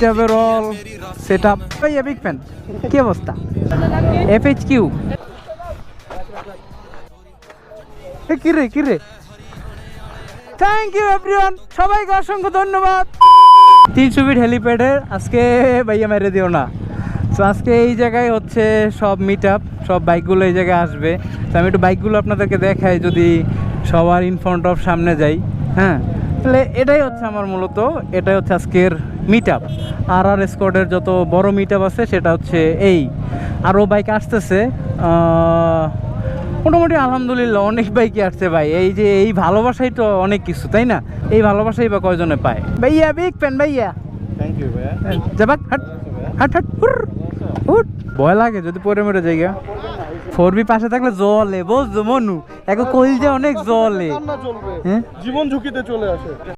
মিটআপের all setup. ভাইয়া big fan, কি অবস্থা? FHQ কিরে কিরে, থ্যাংক ইউ এভরিওয়ান, সবাইকে অসংখ্য ধন্যবাদ। 300 ফিট হেলিপ্যাডের আজকে ভাইয়া মেরে দিও না। তো আজকে এই জায়গায় হচ্ছে সব মিটআপ, সব বাইকগুলো এই জায়গায় আসবে। তো আমি একটু বাইকগুলো আপনাদেরকে দেখাই, যদি সবার ইন ফ্রন্ট অফ সামনে যাই। হ্যাঁ, তাহলে এটাই হচ্ছে আমার মূলত, এটাই হচ্ছে আজকের মিটআপ। আর স্কোয়াডের যত বড় মিটআপ আছে সেটা হচ্ছে এই। আরও বাইক আসতেছে, মোটামুটি আলহামদুলিল্লাহ অনেক বাইকই আসছে ভাই। এই যে এই ভালোবাসাই তো অনেক কিছু, তাই না? এই ভালোবাসাই বা কয়জনে পায়। ভাইয়া বিগ ফ্যান ভাইয়া। থ্যাংক ইউ ভাইয়া। যাবাক হাট হাট হাট হুট, ভয় লাগে যদি পরে মরে জায়গা। 4B পাশে থাকলে জলে বুঝছো মনু, এখন কইল যে অনেক জলে। জীবন ঝুঁকিতে চলে আসে।